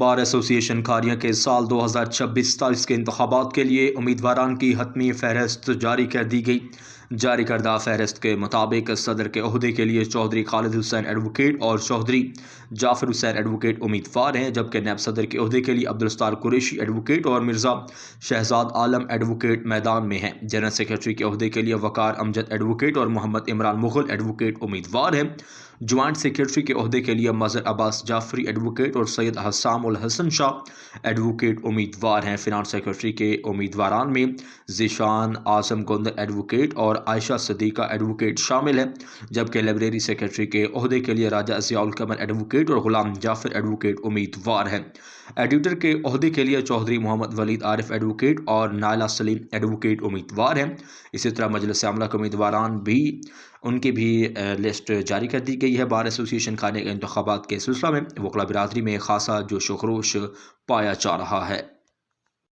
Bar association खारिया के साल 2026-27 के इंतखाबात के लिए उम्मीदवारान की हतमी फहरिस्त जारी कर दी गई। जारी करदा फहरिस्त के मुताबिक सदर के ओहदे के लिए चौधरी खालिद हुसैन एडवोकेट और चौधरी जाफर हुसैन एडवोकेट उम्मीदवार हैं, जबकि नैब सदर के ओहदे के लिए अब्दुलस्तार कुरैशी एडवोकेट और मिर्ज़ा शहजाद आलम एडवोकेट मैदान में हैं। जनरल सेक्रेटरी के ओहदे के लिए वकार अमजद एडवोकेट और मोहम्मद इमरान मुगल एडवोकेट उम्मीदवार हैं। ज्वाइंट सेक्रेटरी के ओहदे के लिए मजहर अब्बास जाफरी एडवोकेट और सैयद हसाम उल हसन शाह एडवोकेट उम्मीदवार हैं। फिनांस सेक्रेटरी के उम्मीदवारान में ज़ीशान आज़म गोंदल एडवोकेट और आयशा सदीका एडवोकेट शामिल हैं, जबकि लाइब्रेरी सेक्रेटरी के ओहदे के लिए राजा ज़ियाउल कमर एडवोकेट और गुलाम जाफर एडवोकेट उम्मीदवार हैं। एडिटर के ओहदे के लिए चौधरी मोहम्मद वलीद आरिफ एडवोकेट और नायला सलीम एडवोकेट उम्मीदवार हैं। इसी तरह मजलिस आमला के उम्मीदवारान भी उनकी भी लिस्ट जारी कर दी गई है। बार एसोसिएशन खाने के इंतखाबात के सिलसिला में वकला बिरादरी में खासा जोश व खरोश पाया जा रहा है।